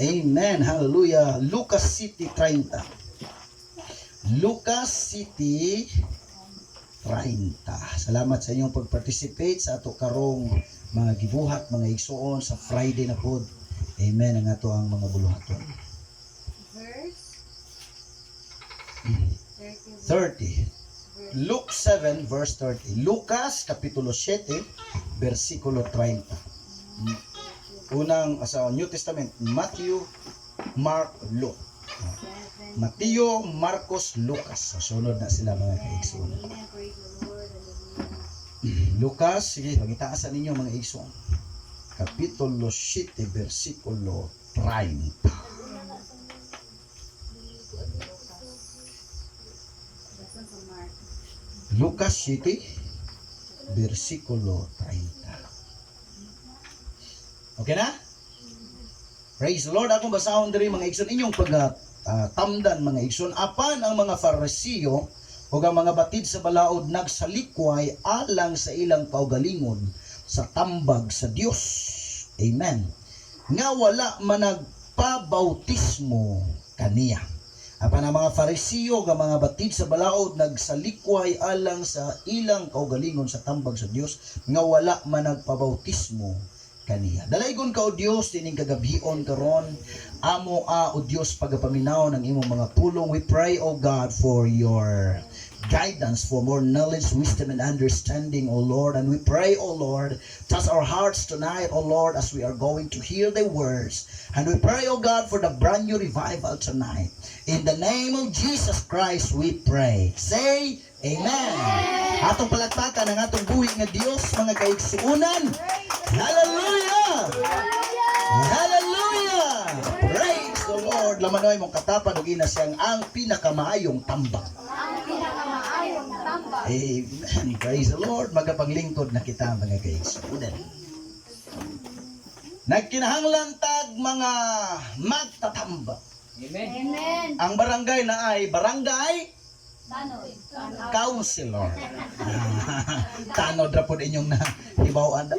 Amen. Hallelujah. Lucas City 30. Lucas City 30. Salamat sa inyong pag-participate sa ato karong mga gibuhat, mga igsuon sa Friday na pod. Amen. Ang ato ang mga buluhaton. Verse 30. Luke 7 verse 30. Lucas kapitulo 7 versikulo 30. Unang sa New Testament, Matthew, Mark, Luke. Mateo, Marcos, Lucas. So, sunod na sila mga kaigsoon. Amen. Praise the Lord. Hallelujah. Lucas, sige, pagitaasan ninyo mga igsoon. Kapitulo 7 versikulo 30. Lesson from Mark. Lucas 7 versikulo 30. Okay na? Praise the Lord. Akong basahon diri mga igsoon inyong tamdan mga igsoon. Apan ang mga Fariseo o ang mga batid sa balaod nagsalikway alang sa ilang kaugalingon sa tambag sa Dios. Amen. Nga wala managpabautismo kaniya. Apan ang mga Fariseo o ang mga batid sa balaod nagsalikway alang sa ilang kaugalingon sa tambag sa Dios nga wala managpabautismo kaniya. Dalaygon ka o Dios dining kagabion karon, amo o Dios pagapaminaw ng imong mga pulong. We pray o God for your guidance, for more knowledge, wisdom, and understanding, O Lord. And we pray, O Lord, touch our hearts tonight, O Lord, as we are going to hear the words. And we pray, O God, for the brand new revival tonight. In the name of Jesus Christ, we pray. Say, Amen. Atong palakpakan ang atong buhi nga Dios, mga kaigsuunan. Hallelujah! Hallelujah! Praise the Lord. Lamanoy mong katapad ug ina siyang ang pinakamaayong tambag. Ang pinakamaayong tambag. Amen. Praise the Lord. Magapanglingkod na kita mga kaigsuunan. Nagkinahanglan tag mga magtatambag. Amen. Ang barangay na ay barangay Tanod. counselor. Tanod ra pod inyong na ibawaan na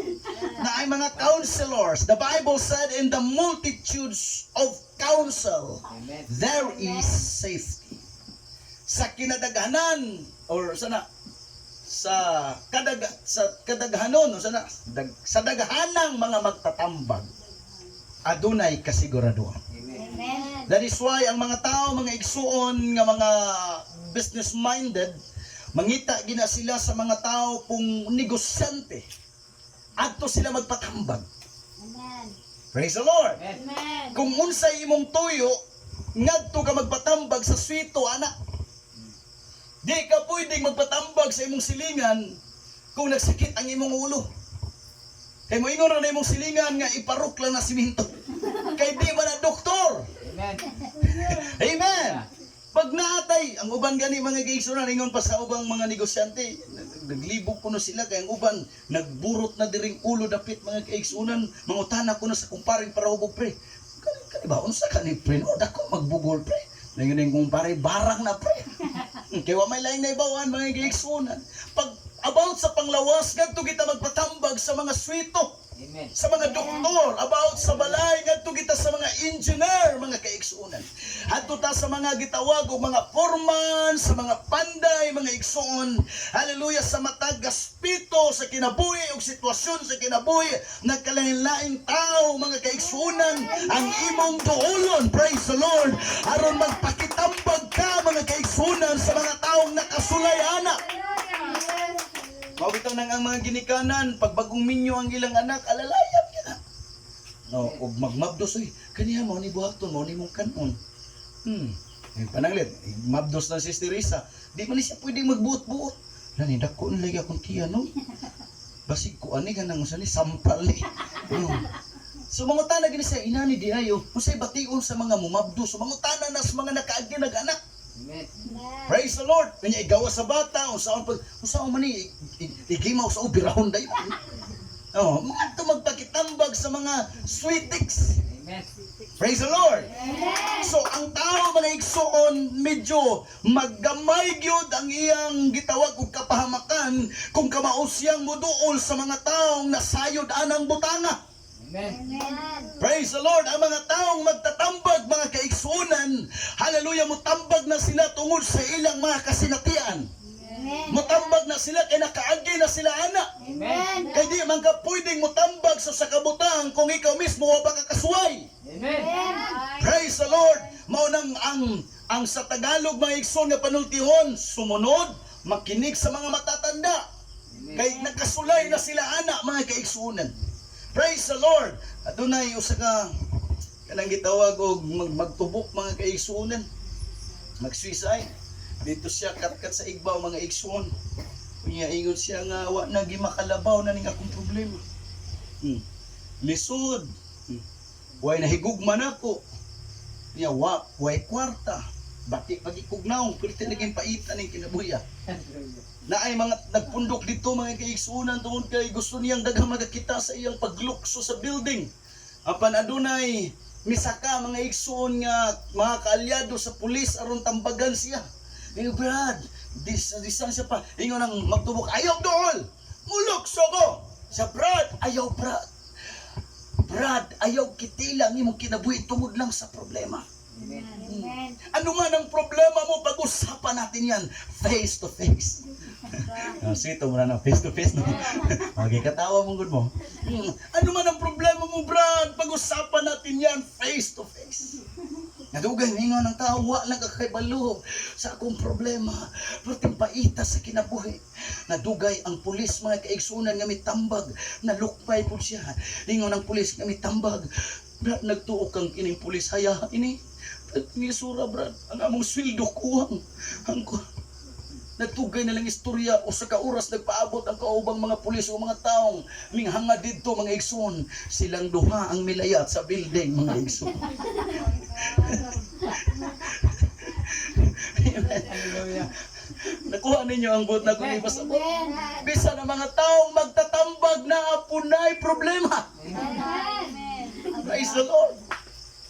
ay mga counselors. The Bible said in the multitudes of counsel there is safety. Sa kinadaghanan or sa kadaghanon sa daghanang mga magtatambag adunay kasiguraduhan. Amen. That is why ang mga tao, mga igsuon nga mga business-minded, mangita gina sila sa mga tao kung negosyante. Adto sila magpatambag. Amen. Praise the Lord. Amen. Kung unsay imong tuyo, ngadto ka magpatambag sa swito, anak. Di ka pwedeng magpatambag sa imong silingan kung nagsakit ang imong ulo. Kay moingon ra na imong silingan nga iparok lang na siminto. Kay di man na doktor. Amen. Amen. Pag naatay, ang uban gani mga kaigsunan, ingon pa sa ubang mga negosyante, naglibog ko na sila, kaya ang uban, nagburot na diring ulo dapit mga kaigsunan, mangutana ko na sa kumparing para hubog pre. Kani ba, unsa ka ni pre, no? Dako magbugol pre. Nangyunin kumpare, barang na pre. Kaya wa may laing na ibawan mga kaigsunan. Pag about sa panglawas, ganito kita magpatambag sa mga swito. Amen. Sa mga doktor, about sa balay, ngadto kita sa mga engineer, mga kaigsuonan. Adto ta sa mga gitawag o mga foreman, sa mga panday, mga igsuon. Hallelujah, sa matag gaspito sa kinabuhi o sitwasyon sa kinabuhi, nagkalain-laing tao, mga kaigsuonan, ang imong duolon, praise the Lord, aron magpakitambag ka, mga kaigsuonan, sa mga taong nakasulay anak. Mawitaw nang ang mga ginikanan, pag bagong minyo ang ilang anak, alalayap ka na. No, o magmabdos, oy, kaniya mo ni buhaton, mo ni mong kanon. Pananglit, mabdos na si Teresa. Di man siya pwedeng magbuot-buot. Nani, dako nilagi akong tiyan, no? Basig ko, ani ka nang usani, sampal ni. So, mga tana gini siya, inani di ayo, usay bation sa mga mumabdos, so mga tana na sa mga nakaagi nag-anak. Amen. Praise the Lord. Kanya igawa sa bata, usaon man ni igimaw sa ubirahon dayon. Oh, mga magpakitambag sa mga sweetix. Amen. Praise the Lord. Amen. So ang tao mga igsoon medyo maggamay gyud ang iyang gitawag og kapahamakan kung kamaos siyang moduol sa mga taong nasayod anang butanga. Amen. Amen. Praise the Lord. Ang mga taong Mutambag na sila tungod sa ilang mga kasinatian. Amen. Mutambag na sila kay nakaagi na sila ana. Amen. Kay di man ka pwedeng mutambag sa kabutang kung ikaw mismo wa pa ka kasuway. Amen. Praise the Lord. Mao nang ang sa Tagalog mga igsoon nga panultihon, sumunod, makinig sa mga matatanda. Kay nakasulay na sila ana mga kaigsuonan. Praise the Lord. Adunay usa ka kanang gitawag og magtubok mga kaigsuonan. Mag-suicide. Dito siya katkat sa igbaw mga igsoon. Kunya ingon siya nga wa na gimakalabaw na ning akong problema. Lisod. Way nahigugman ako. Niya way kwarta. Bati pagikugnaw, kulitin naging paitan ng kinabuya. Na ay mga nagpundok dito mga kaigsuonan tungod kay gusto niyang daghang magakita sa iyang paglukso sa building. Apan adunay misaka mga igsoon nga mga kaalyado sa pulis aron tambagan siya. Ingo Brad, distansya pa. Ingo nang magtubok, ayaw dool! Mulukso ko! Sa Brad, ayaw Brad. Brad, ayaw kitilang imong kinabuhi tungod lang sa problema. Amen. Ano man ang problema mo, pag-usapan natin yan face to face. Sweet mo na face to face, no? Okay, katawa mong good mo. Ano man ang problema mo, Brad, pag-usapan natin yan face to face. Nadugay ningon ng tao, wa lang kakaibalo sa akong problema. Perting paita sa kinabuhi. Nadugay ang pulis mga kaigsunan nga mitambag, nalukpay po siya. Ningon ang pulis nga mitambag, Brad, nagtuok kang kining pulis, haya ini. Nisura Brad, ang among sweldo kuwang. Nagtugay na lang istorya o sa kauras nagpaabot ang kaubang mga pulis o mga taong minghanga dito mga igsoon. Silang duha ang milayat sa building mga igsoon. Nakuha ninyo ang buot na kulibas na buot. Bisa na mga taong magtatambag na apunay problema. Amen. Praise the Lord.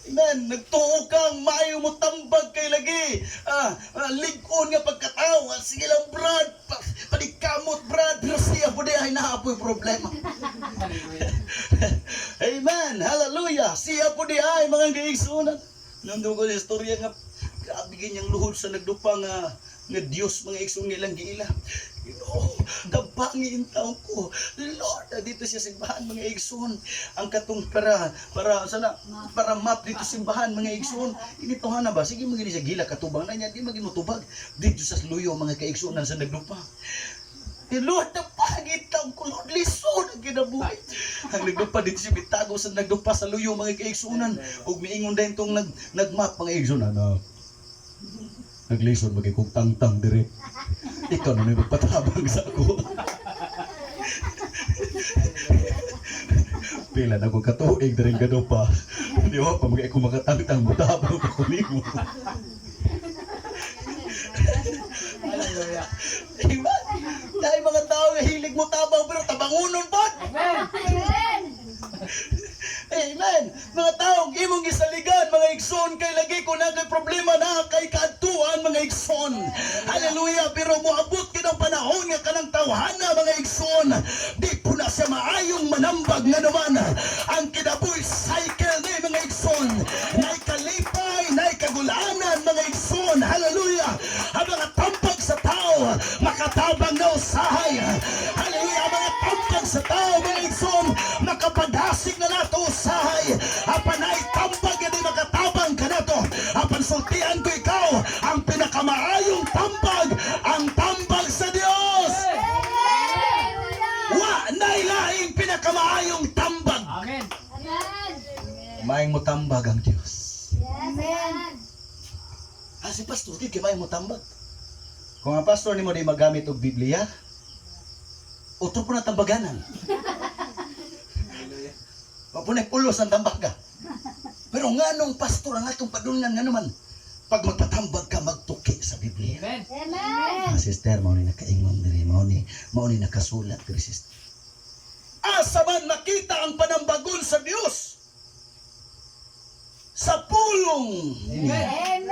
Amen. Nagtuo kang maayo mo tambag kay lagi. Ligon nga pagkatao. Sige lang Brad. Panikamot Brad. Pero siya po di ay naapoy problema. Amen. Hallelujah. Siya po di ay mga gaigsunan. Nandun ko na istorya nga. Grabe ganyang luhod sa nagdupa nga Diyos mga igsoon nilang giila. Kabangin taong ko. Lord, dito siya simbahan mga igsoon. Ang katong para map dito simbahan mga igsoon. Initohan na ba? Sige magini siya gila katubang na niya. Di maginutubag. Dito sa luyo mga kaigsuonan sa nagdupa. Lord, napangit taong ko. Lord, lisod ang kinabuhay. Ang nagdupa dito siya bitago sa nagdupa sa luyo mga kaigsuonan. Huwag miingon dahil itong nagmap mga igsoon. Naglisod magiging tang-tang direct. Ikaw na may magpatabang sa ako. Pila na kong katuig na rin gano pa. Di ba pa magiging makatang-tang matabang ako nimo. Diba? Dahil mga tao na hilig mo tabang pero tabangunon po. Amen. Amen. Mga taong imong gisaligan, mga igsoon, kay lagi ko na kay problema na kay kaadtuan, mga igsoon. Hallelujah. Pero moabot kinang panahon nga kanang tawhana, mga igsoon. Di po na siya maayong manambag nga naman. Ang kinabuhi cycle ni mga igsoon. Na'y kalipay, na'y kagulanan, mga igsoon. Hallelujah. Ang mga tampag sa tao, makatabang na usahay. Hallelujah. Ang mga tampag sa tao, mga igsoon, makapadasig na nato usahay. Apan ay tambag hindi makatabang ka na to. Apan sultian ko ikaw ang pinakamaayong tambag, ang tambag sa Diyos. Wa nailaing pinakamaayong tambag. Amen. Maayong mo tambag ang Diyos. Amen. Si pastor, di maayong mo tambag. Kung ang pastor ni mo di magamit og Biblia, utro po na tambaganan. Mapunay pulos ang tambag ka. Pero nga nung pastor ang atong padulngan nga naman, pag magtatambag ka, magtuki sa Biblia. Amen. Amen. Sister, mao ni nakaingon diri, mao ni nakasulat diri sister. Asa man makita ang panambagon sa Dios? Sa pulong. Amen.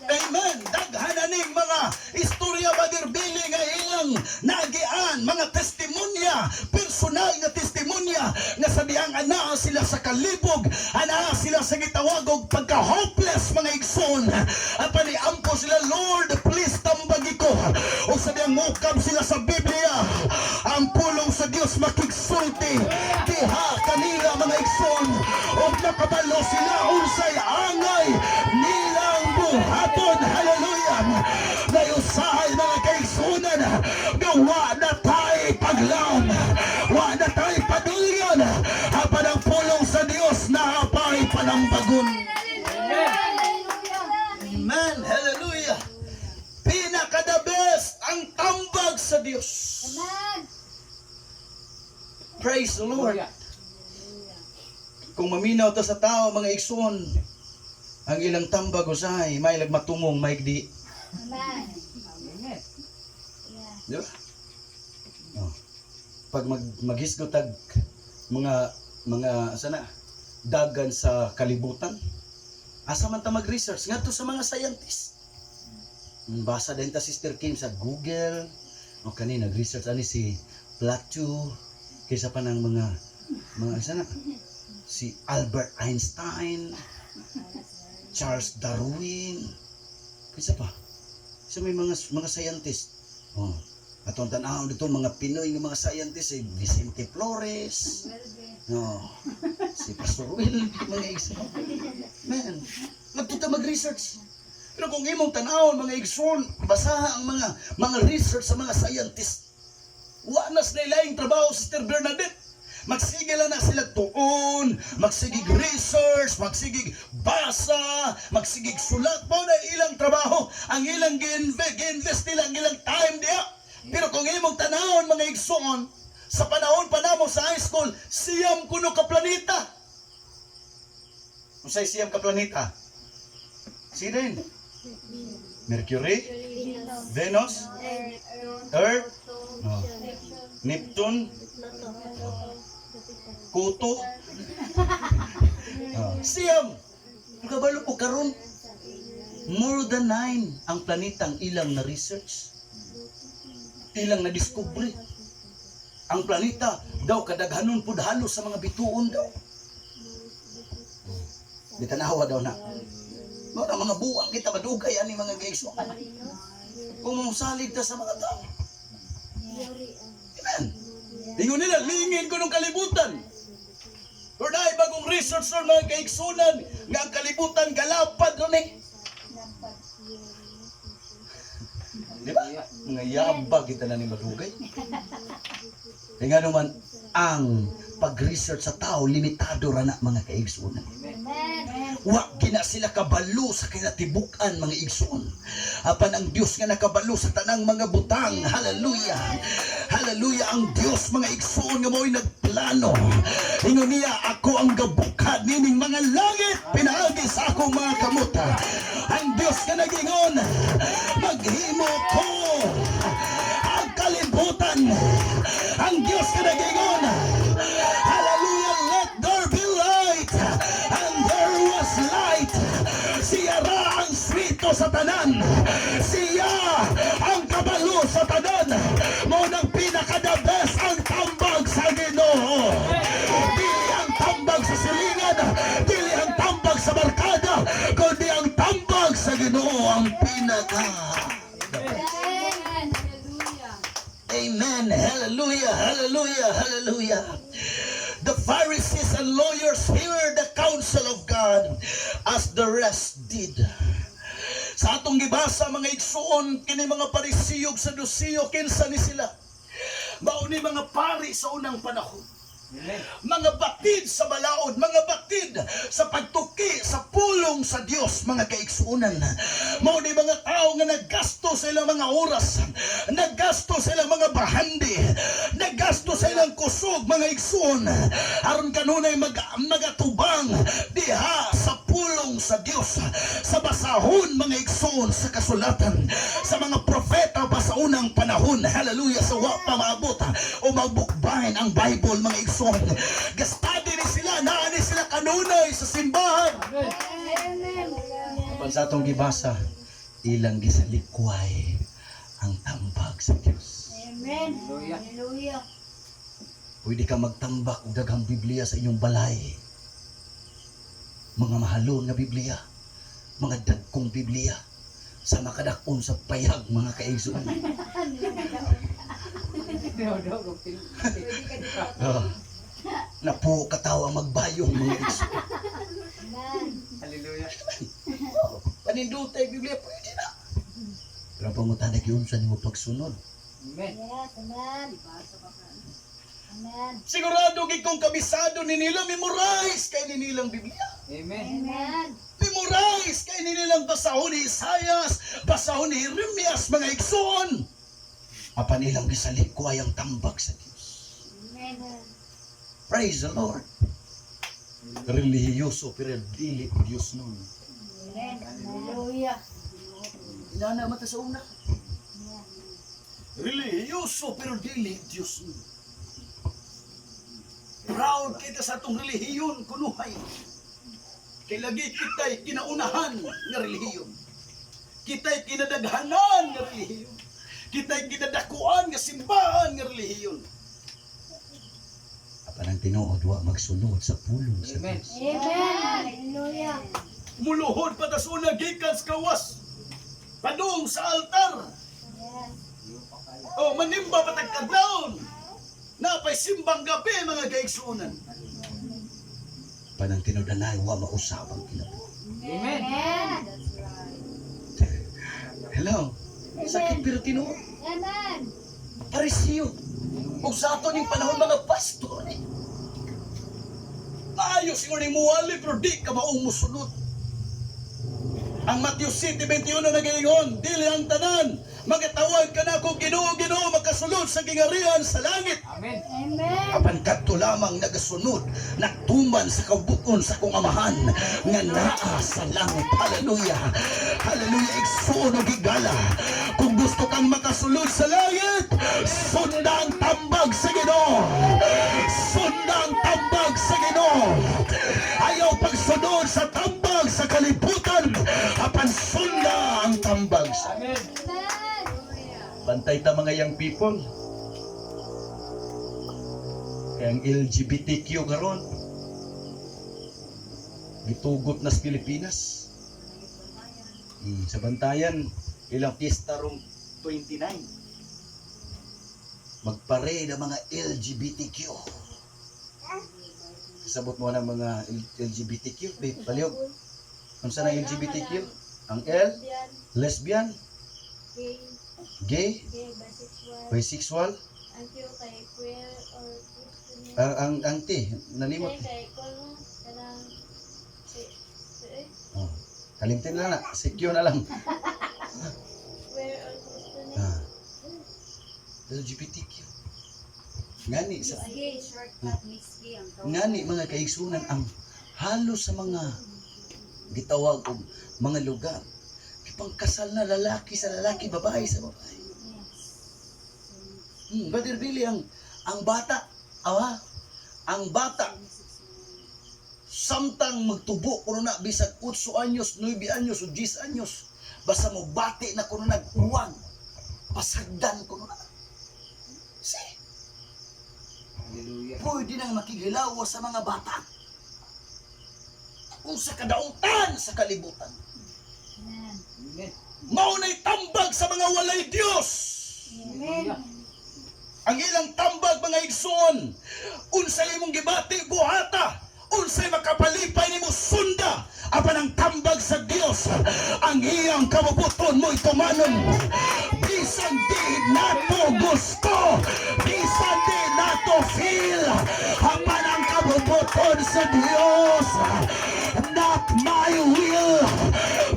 Amen. Daghan na ning mga istorya magirbili nga ilang nagian, mga testimonya, personal nga testimonya nga sabihang anaa sila sa kalibog, anaa sila sa sa gitawag og pagka-hopeless mga igsoon. Apan iampo sila, Lord, please tambagi ko. O sabiang mukam sila sa Biblia, ang pulong sa Dios makigsulti diha kanila mga igsoon. O nakabalo sila unsay angay nilang buhaton. Hallelujah. Nayusahay mga kaigsunan, gawa na tayo paglam, wa na tayo padulyon. Apan ang pulong sa Dios na apay panambagon. Amen. Hallelujah. Pinaka-the best ang tambag sa Dios. Amen. Praise the Lord. Kung maminaw to sa tao, mga igsoon, ang ilang tambag usahay, may lagmatumong, may di. Amen. Di ba? Oh. Pag maghisgotag mga sana dagan sa kalibutan, asa man ta mag-research ngadto sa mga scientist. Basa din ta Sister Kim sa Google. O kani nag-research ani si Plato kaysa pa ng mga sana si Albert Einstein, Charles Darwin, kaysa pa sa may mga scientist. Oh, atong tanaw dito mga Pinoy nga mga scientist, si Vicente Flores, si Pastor Will, mga igsoon. Man, nagtuta mag-research. Pero kung imong tanaw mga igsoon, basaha ang mga research sa mga scientist. Wa na sila laing trabaho, Sister Bernadette. Magsigil na sila tuon, magsigig research, magsigig basa, magsigig sulat. Mao na ilang trabaho, ang ilang gi-invest nila, ang ilang time diya. Pero kung imong tanahon mga igsoon, sa panahon pa namo sa high school, siyam kuno ka planeta. Unsay siyam ka planeta? Sino? Mercury, Venus, Earth, Neptune, Kuto. Siyam. Kabalo po karon. More than 9 ang planetang ilang na research. Ilang na discovery. Ang planeta daw kadaghanon pud halos sa mga bituon daw. Bitanawa daw na. Mo na mga buwang kita madugay ani mga gayso. Kung musalig ta sa mga tao. Amen. Ingon nila, lingin ko ng kalibutan. Pero dahil bagong research ng mga kaigsunan, nga ang kalibutan galapad ron eh. Di ba? Mga yabag kita na ni madugay. Kaya nga naman, ang pag-research sa tao, limitado ra na mga kaigsunan. Wa gina sila kabalo sa kinatibukan mga igsoon. Apan ang Dios nga nakabalo sa tanang mga butang. Hallelujah. Hallelujah ang Dios mga igsoon nga mo'y nagplano. Ingon niya, ako ang gabukad nining mga langit pinaagi sa akong mga kamuta. Ang Dios nga nagingon, maghimo ko ang kalibutan. Ang Dios nga nagingon, hallelujah, let there be light. And there was light. Siya ra ang swito sa tanan. Siya ang kabalo sa tanan. Mo nang pinaka-the best ang tambag sa Ginoo. Dili ang tambag sa silingan, dili ang tambag sa barkada, kundi ang tambag sa Ginoo ang pinaka. Amen. Hallelujah. Hallelujah. Hallelujah. The Pharisees and lawyers heard the counsel of God as the rest did. Sa atong gibasa mga igsoon, kini mga Parisiyog sa Sadusiyo, kinsa ni sila? Mao ni mga pari sa unang panahon. Mga batid sa balaod, mga batid sa pagtuki sa pulong sa Dios, mga kaigsuunan. Mao ni mga tao nga naggasto sa ilang mga oras, naggasto sa ilang mga bahandi, naggasto sa ilang kusog, mga igsuon, aron kanunay magatubang diha sa pulong sa Dios, sa basahon mga igsuon sa kasulatan, sa mga propeta pa sa unang panahon. Hallelujah. Sa wa pa maabot o magbukbahin ang Bible mga igsuon. Gastadi ni sila, naani sila kanunay sa simbahan. Kapag sa atong gibasa, ilang gisalikway ang tambag sa Diyos. Amen. Hallelujah. Pwede ka magtambak og daghang Biblia sa inyong balay. mga mahalon nga Biblia, mga dagkong Biblia, sa makadakon sa payag mga kaigsoon. Oh, napo katawa magbayong mga igsoon. Amen. Hallelujah. Oh, panindutay Biblia pwede na. Pero pangutanag yun sa nimo pagsunod. Amen. Yes, amen. Amen. Sigurado gid kung kabisado ni nila memorize kay ni nilang Biblia. Amen. Amen. Memorize kay ni nilang basahon ni Isaias, basahon ni Jeremias mga igsoon. Apa nilang gisalip ko ay ang tambag sa Dios. Amen. Praise the Lord. Relihiyoso pero dili Dios nun. Amen. Hallelujah. Inana mata sa una. Relihiyoso pero dili Dios nun. Proud kita sa atong relihiyon kunuhay. Kay lagi kita'y kinaunahan nga relihiyon. Kita'y kinadaghanan nga relihiyon. Kita'y kinadakuan nga simbahan nga relihiyon. Apa nang tinuod wa magsunod sa pulong sa Amen. Dios. Amen. Hallelujah. Muluhod pa tas una gikan sa kawas. Padung sa altar. Yes. O manimba patag kadlawon. Napay simbang gabi mga gaigsuunan. Panang tinudanay wa mausabang kinabuhi. Amen. Amen. Hello. Sakit pero tinuod. Amen. Parisiyo. Ug sa ato ning panahon mga pastor eh. Maayo siguro ning muwali pero di ka maong musunod. Ang Matthew 7:21 nagaingon, dili ang tanan, magatawag ka na kung Ginoo, Ginoo, makasulod sa gingarihan sa langit. Amen. Amen. Apan kadto lamang nagasunod, nagtuman sa kabukon sa kong amahan, nga naa sa langit. Hallelujah. Hallelujah. Igsoon o gigala. Kung gusto kang makasulod sa langit, sunda ang tambag sa Ginoo. Sunda ang tambag sa Ginoo. Ayaw pagsunod sa tambag sa kalibutan, apan sunda ang tambag sa Amen. Amen. Bantay ta mga young people. Kaya ang LGBTQ karon gitugot na sa Pilipinas. Sa bantayan, ilang pista rong 29. Magpare na mga LGBTQ. Sabot mo na mga LGBTQ. Palihog. Kung saan ang LGBTQ? Ang L, lesbian, Gay. gay, Gay. Bisexual. bisexual, Antyo kay queer or Christian. ang T, nalimot. Kay kung kanang Oh, kalimtin na na, secure na lang. queer or Christian. Ah. LGBTQ. Ngani sa Gay shortcut mix gay ang ngani mga kaigsunan ang halos sa mga gitawag og mga lugar. Pangkasal na lalaki sa lalaki, babae sa babae. Brother Billy, ang bata, ang bata, samtang magtubo kuno na bisag 8 anyos, 9 anyos o 10 anyos, basta mo bati na kuno nag-uwag, pasagdan kuno na. Hallelujah. Pwede nang makigilawa sa mga bata. Kung sa kadautan sa kalibutan. Amen. Amen. Maunay tambag sa mga walay Diyos. Amen. Ang ilang tambag mga igsoon, unsay imong gibati buhata, unsay makapalipay nimo sunda, apan ang tambag sa Dios, ang iyang kabubuton mo itumanon. Bisan di nato gusto, bisan di nato feel, apan ang kabubuton sa Dios. Not my will,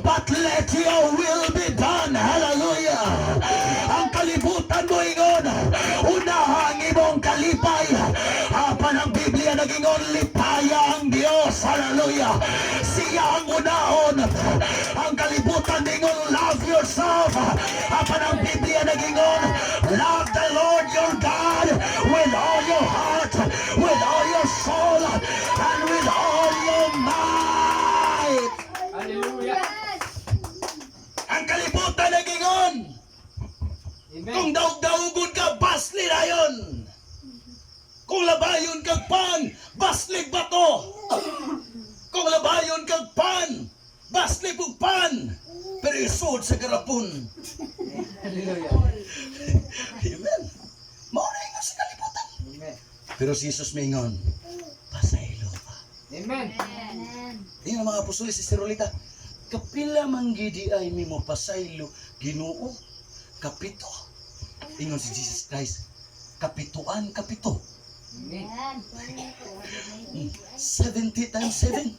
but let your will be done. Hallelujah. Ang kalibutan mo ingon, unahang imong kalipay. Apan ang Biblia nagingon, lipaya ang Dios. Hallelujah. Siya ang unahon. Ang kalibutan ingon, love yourself. Apan ang Biblia nagingon, love the Lord your God with all your heart, with all your soul, and with all your might. Hallelujah. Ang kalibutan nagingon, kung Amen. daog-daugod ka, basli na yun. Kung labayon ka pang, baslig bato. Kung labayon ka sud sa garapon. Hallelujah. Amen. Mao na ingon sa kalibutan. Amen. Pero si Jesus maingon, pasaylo pa. Amen. Ayun ang mga apostol si Rolita. Kapila man gidi ay mimo pasaylo Ginoo. Kapito. Ingon si Jesus Christ. Kapituan, kapito. Amen. 70 times 7.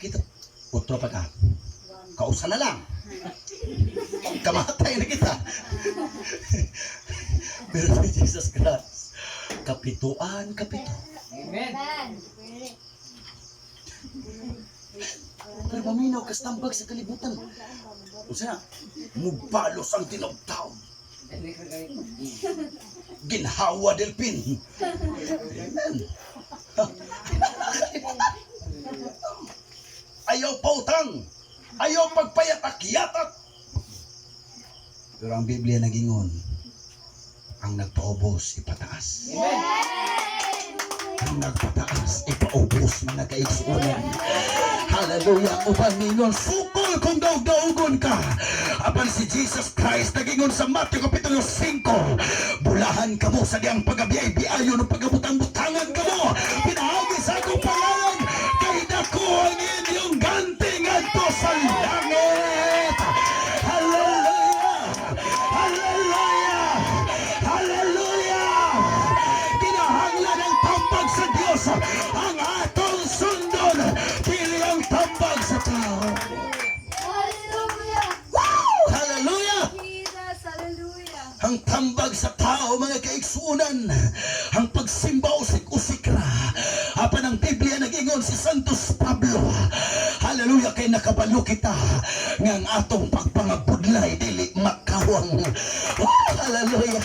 Kita, utro pa ka. Kausa na lang. Kamatay na kita. Pero si Jesus Christ, kapituan, kapito. Amen. Pero maminaw kastambag sa kalibutan. O sana, mubalos ang tinagtaw. Ginhawa del pin. Amen. Ayaw pautang. Ayaw pagpayatak-yatak. Pero ang Biblia nagingon, ang nagpaubos, ipataas. Ang nagpataas, ipaubos mga kaigsunan. Hallelujah. O Panginoon, sukol kung daug-daugon ka. Apan si Jesus Christ, nagingon sa Mateo Kapitulo 5, bulahan ka mo sa diyang pagabiyay-biayon o pagabutang-butangan ka mo. Pinahagi sa akong pangalan, kay dako ang inyong ganting adto sa langit. Hallelujah! Hallelujah! Hallelujah! Kinahanglan ang tambag sa Diyos ang atong sundon, pili ang tambag sa tao. Hallelujah! Ang tambag sa tao, mga kaigsunan, ang pagsimba usik-usikra. Apan ang Biblia nag-ingon si Santos Pablo, hallelujah, kay nakabalo kita nga ang atong pagpangabudlay dili makawang. Hallelujah.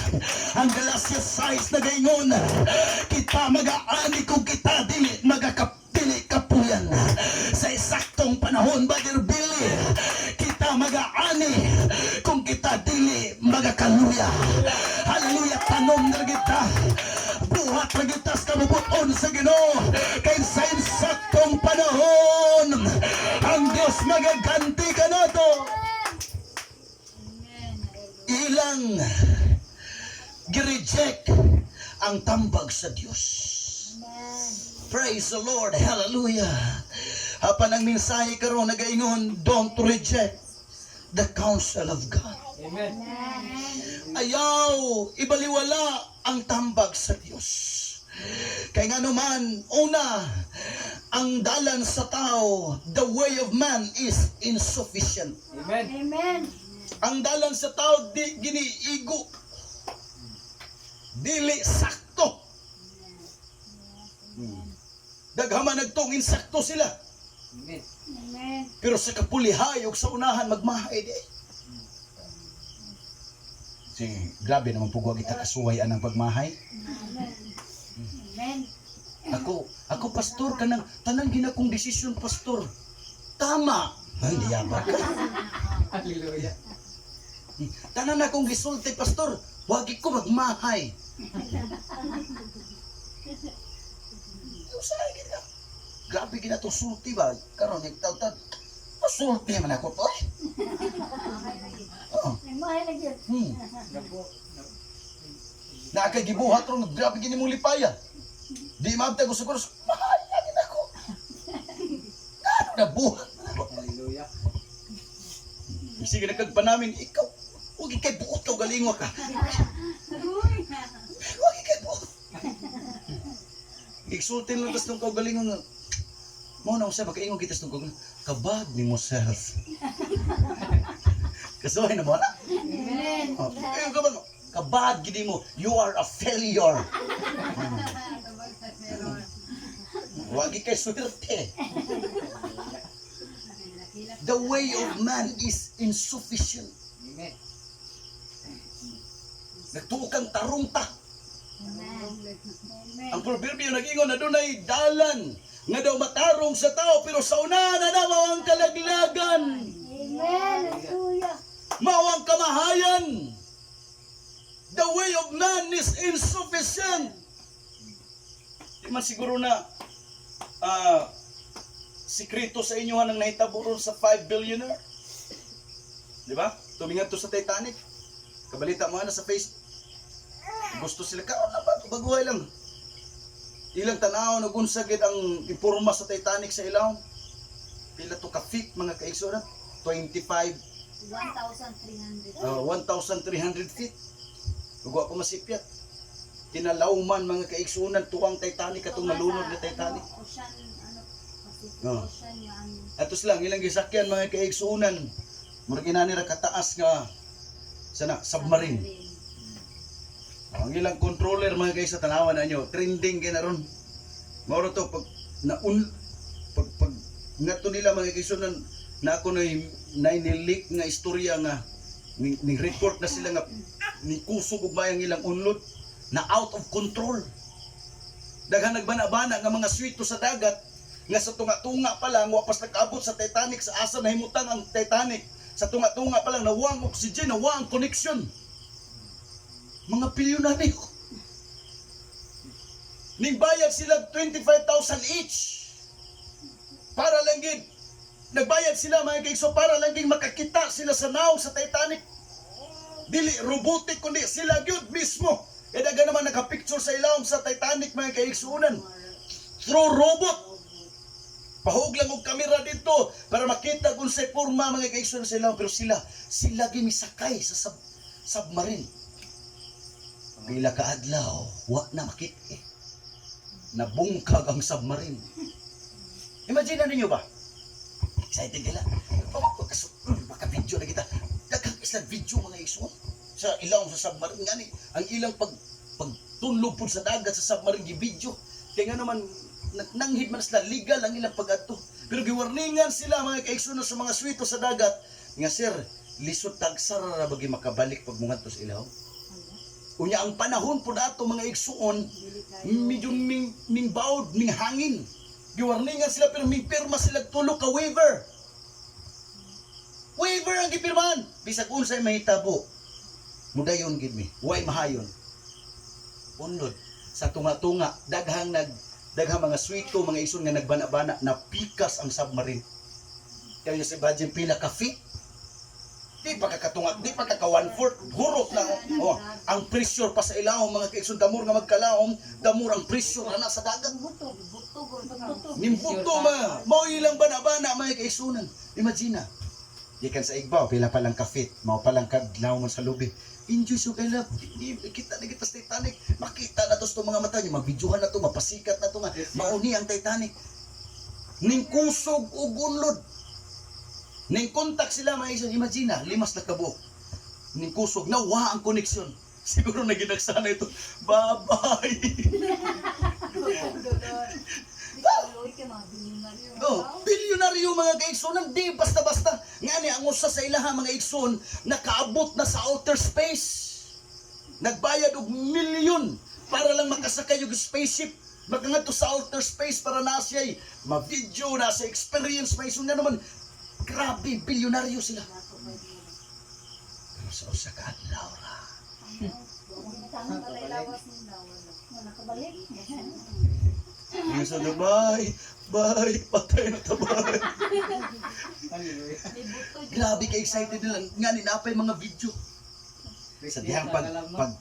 Ang Galatians 6 nag-ingon, kita mag-aani kung kita dili magakapili kapuyan. Sa isaktong panahon, Brother Billy, kita mag-aani kung kita dili magakaluya. Hallelujah. Tanom na kita, buhat na kita sa kabubuton sa Ginoo, kay sa isaktong panahon ang Diyos magaganti ka na to. Ilang gireject ang tambag sa Diyos. Praise the Lord. Hallelujah. Apan ang mensahe karon nagaingon, don't reject the counsel of God. Amen. Ayaw ibaliwala ang tambag sa Diyos. Kaya nga naman, una, ang dalan sa tao, the way of man is insufficient. Amen. Ang dalan sa tao, di giniigo. Dili sakto. Daghaman nagtong insakto sila. Amen. Pero sa kapulihayog sa unahan, magmahay di. Grabe naman po kita kasuwayan ng pagmahay. Ako pastor, kanang tanan gina kong desisyon, pastor. Tama. Hindi yabag ka. Hallelujah. Tanan akong gisulti, pastor. Wagi ko magmahay. Usahay gina. Grabe gina itong sulti ba? Karon nagtawtad. Masulti man ako to. Oo. Nakagibuhat ron, grabe gini mong lipaya. Di maabtay ko siguro, mahal lagi na ako. Ano na buhat? Hallelujah. Sige na kagpanamin, ikaw, huwag ikay buot ka, galingwa ka. Huwag ikay buot. Iksultin lang tas nung kaugalingon nga. Mo na usay makaingon kita sa nung kabag ni mo self. Kasuhay na mo na? Amen. Oh, ayun ka ba mo? Kabag gidi mo, you are a failure. Huwag ikay swerte. The way of man is insufficient. Amen. Nagtukang tarungta. Ang proverbio nag-ingon na doon ay dalan nga daw matarong sa tao, pero sa una na daw ang kalaglagan. Mawang kamahayan. The way of man is insufficient. Di man siguro na sikreto sa inyo nang nahitabo ron sa 5 billionaire. Di ba? Tumingan to sa Titanic. Kabalita mo na sa Facebook. Gusto sila kaon na ba? Baguhay lang. Ilang tanaw na gunsagid ang imporma sa Titanic sa ilaw. Pila to ka feet mga kaigsunan? 25, 1,300. 1,300 feet. Lugo ako masipyat. Kinalauman mga kaigsunan tuwang Titanic atong nalunod na Titanic. Ocean, Pacific Oh. Ocean yan. Atos lang ilang gisakyan mga kaigsunan. Murag inani ra kataas nga sana submarine. Ang ilang controller mga guys sa tanawan na nyo, trending kaya na ron. Mauro to, pag ngato nila mga kaisunan, na ako na nilik nga istorya nga, ni report na sila nga, ni kusog ug bayang ilang unlod, na out of control. Daghan nagbana-bana nga mga swito sa dagat, nga sa tunga-tunga pa lang, wapas nag-abot sa Titanic, sa asa na himutan ang Titanic, sa tunga-tunga pa lang, nawang oxygen, nawang connection. Mga bilyonaryo. Ning bayad sila 25,000 each. Para lang gid nagbayad sila mga kaigso para lang gid makakita sila sa naw sa Titanic. Dili robotic kundi sila gyud mismo. Kaya daga naman nakapicture sa ilawom sa Titanic mga kaigsunan. Through robot. Pahug lang og kamera dito para makita kung sa porma mga kaigsunan sa ilawom, pero sila gimisakay sa submarine. Pila ka adlaw, wa na makit eh. Nabungkag ang submarine. Imagine ninyo ba? Excited nila. Maka-video na kita. Daghang isang video mga igsoon sa ilaw sa submarine ngani. Ang ilang pagtunlob po sa dagat sa submarine gi-video. Kaya nga naman nanghid man sila legal ang ilang pag-adto. Pero giwarningan sila mga kaigsoon sa mga swito sa dagat nga sir, lisod tagsara ra bagi makabalik pag mungadto sa ilaw. Unya ang panahon po dato mga igsuon, medyo ning baod, ning hangin. Giwarningan sila pero may pirma sila tulo ka waiver. Waiver ang gipirmahan. Bisag unsay mahitabo. Mudayon gid mi. Way mahayon. Unlod sa tunga-tunga, daghang mga swito, mga igsoon nga nagbana-bana na pikas ang submarine. Kaya si Bajin pila ka feet. Di pa kakatunga, di pa kaka 1/4 hurot na oh, ang pressure pa sa ilaw mga kaigsoon damor nga magkalaom, damor ang pressure ana sa dagat. Nimbuto mao ilang bana-bana mga kaigsunan. Imagine gikan sa Igbaw pila pa lang ka feet, mao pa lang kadlaw man sa lubi. Enjoy so kay love. Kita na kita sa Titanic. Makita na to sa mga mata niyo, mabidyohan na to, mapasikat na to nga. Mauni ang Titanic. Ning kusog ug unlod. Ning kontak sila mga igsoon, imagine limas na kabuok. Ning kusog nawa ang koneksyon. Siguro na ginagsana ito. Bye-bye. Bilyonaryo mga kaigsoon, di basta-basta. Ngani ang usa sa ilaha mga igsoon nakaabot na sa outer space. Nagbayad og milyon para lang makasakay og spaceship. Makangadto sa outer space para na siya ma-video na sa experience may nga naman. Grabe, bilyonaryo sila. Pero sa usa ka adlaw ra. Yung sa bye, patay na tabay. Grabe ka excited nila. Nga ninapay mga video. Sa dihang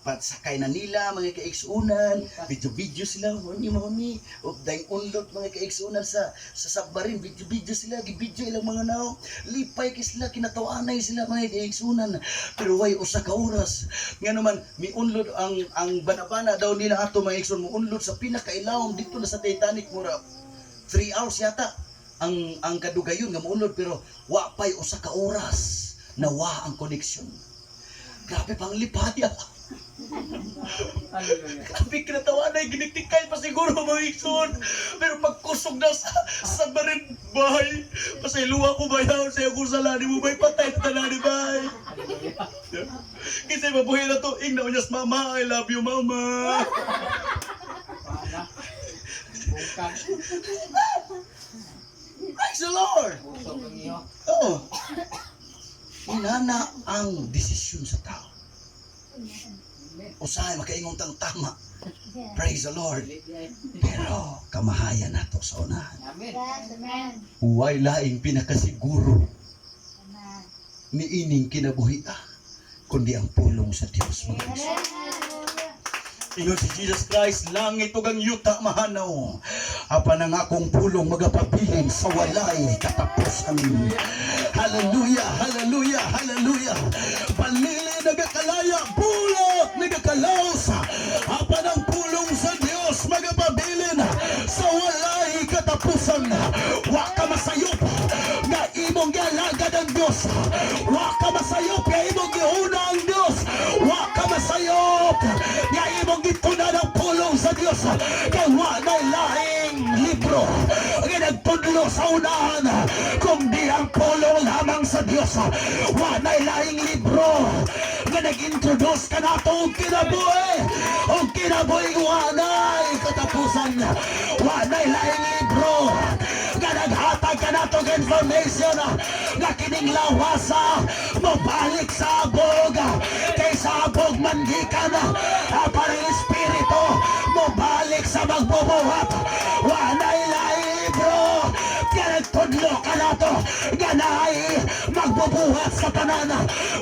pagsakay na nila, mga kaigsunan, video sila, mami, o dahil unlot mga kaigsunan sa submarine, video sila, gibidyo ilang mga nao, lipay kay sila, kinatawanay sila mga kaigsunan, pero way usa ka oras. Nga naman, may unlot ang banabana daw nila ato mga kaigsunan, mo unlot sa pinakailawom dito na sa Titanic, mura 3 hours yata, ang kadugayon nga mo unlot, pero wapay usa ka oras, nawa ang koneksyon. Grabe pang lipat ya. Grabe kinatawanay, ginitikay pa siguro mga igsoon. Pero pagkusog na sa submarine, bay. Pasayluwa ko bayaw sa ako sa lani mo, bay. Patay na talani, bay. Kasi mabuhay na to, ing na unyas mama, I love you, mama. Praise the Lord. Oo. Inana ang desisyon sa tao. Usahay makaingong tang tama. Praise the Lord. Pero kamahayan nato sa unahan. Amen. Yes, amen. Huwag laing pinakasiguro Amen. ni ining kinabuhi kundi ang pulong sa Dios. Hallelujah. Ingon si Jesus Christ, langit ug ang yuta mahanaw. Apan ang akong pulong magapabilin sa walay katapusan. Hallelujah, hallelujah, hallelujah. Palili nagakalaya, bulok nagakalaos. Apan ang pulong sa Dios magapabilin sa walay katapusan. Wa ka masayop nga imong galagad ang Dios. Wa ka masayop nga imong giuna ang Dios. Wa ka masayop nga imong gituna ng pulong sa Dios. Kay wa na laing libro nga nagtudlo sa unahan kundi ang pulong lamang sa Dios. Wa na laing libro nga nag-introduce ka nato og kinabuhi. Og kinabuhi wa na katapusan. Wa na laing libro nga naghatag ka nato og information nga kining lawasa mabalik sa abog. Kay sa abog man gikan para yung espiritu mabalik sa magbubuhat. Wa na laing libro nga nagtudlo ka nato nga naay magbubuhat sa tanan.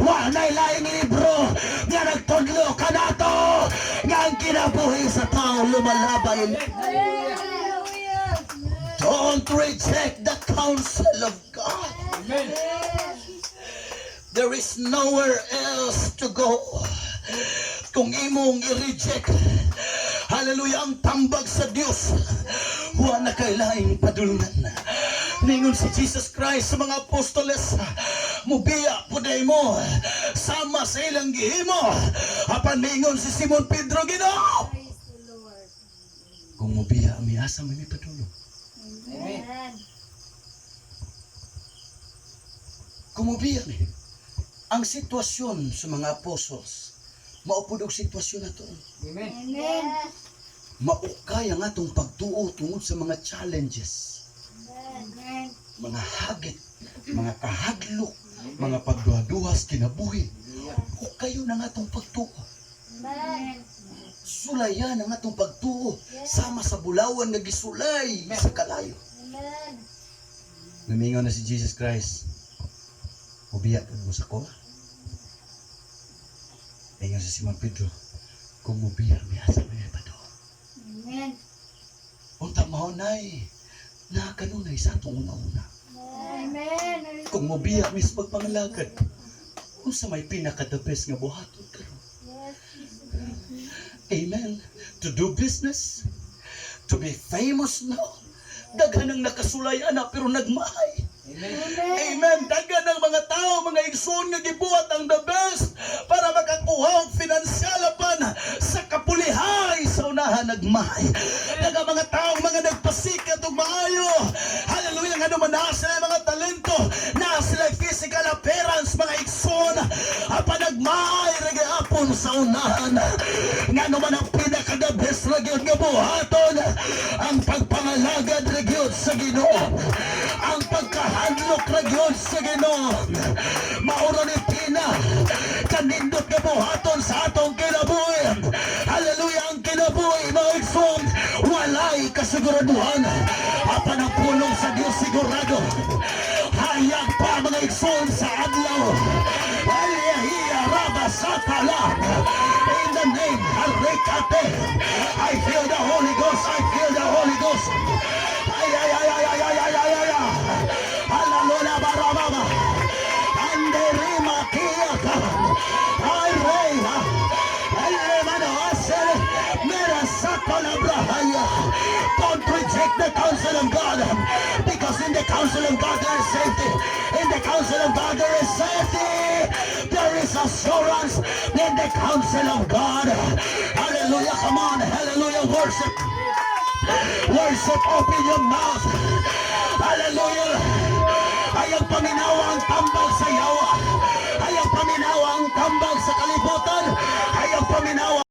Wa na laing libro nga nagtudlo ka nato nga ang kinabuhi sa tao lumalabay. Hallelujah. Don't reject the counsel of God. Amen. There is nowhere else to go. Kung imong i-reject, hallelujah, ang tambag sa Dios, wa na kailaing padulungan. Ningon si Jesus Christ sa mga apostoles, mubiya puday mo, sama sa ilang gihimo. Apan ningon si Simon Pedro, Ginoo, Praise the Lord. kung mubiya, may asa may padulong. Amen. Kung mubiya ni, ang sitwasyon sa mga apostles, maupod og sitwasyon na to. Amen. Amen. Maukay ang atong pagtuo tungod sa mga challenges, Amen. mga hagit, mga kahadlok, mga pagduha-duhas kinabuhi. Ukayo ng atong pagtuo. Amen. Sulayan ang atong pagtuo sama sa bulawan nga gisulay sa kalayo. Amen. Namingaw na si Jesus Christ. Ubiya ka mo sa ko. Ingon si Simon Pedro, kung mubiya may asa may pado. Amen. Unta mahunay, nakakanunay sa atong una-una. Amen. Kung mubiya mis pagpangalagad, kung sa may pinaka-the best nga buhaton karon. Yes, Amen. To do business, to be famous now. Daghan ang nakasulay ana pero nagmahay. Amen. Amen. Daghan ang mga tao, mga igsoon nga gibuhat ang the best para makakuha og finansyal apan sa kapulihay sa unahan nagmahay. Daghang mga tao mga nagpasikat og maayo. Hallelujah, nga naman naa sila mga talento, naa sila physical appearance, mga igsoon apan nagmahay ra gyapon sa unahan. Nga naman ang pinaka the best ra gyud nga buhaton ang pagpangalagad ra gyud sa Ginoo. Ang pagkahadlok ra gyud sa Ginoo. Maura ni pina kanindot nga buhaton sa atong kinabuhi. Hallelujah, ang kinabuhi mga igsoon walay kasiguraduhan. Apan ang pulong sa Dios sigurado. Hayag pa mga igsoon sa adlaw. Hallelujah, rabasatala. In the name Harikate. I feel the Holy Ghost. I feel the Holy Ghost. Ay, ay, ay, ay, ay, ay, ay, ay, ay, ay. Hallelujah, barababa. Anderima kiyaka. Ay, rey. Elemano asel. Merasato la brahaya. Don't reject the counsel of God. Because in the counsel of God there is safety. In the counsel of God there is safety. There is assurance in the counsel of God. Hallelujah, come on. Hallelujah, worship. Worship, open your mouth. Hallelujah. Ay ang Panginoon ang tambal sa iyo.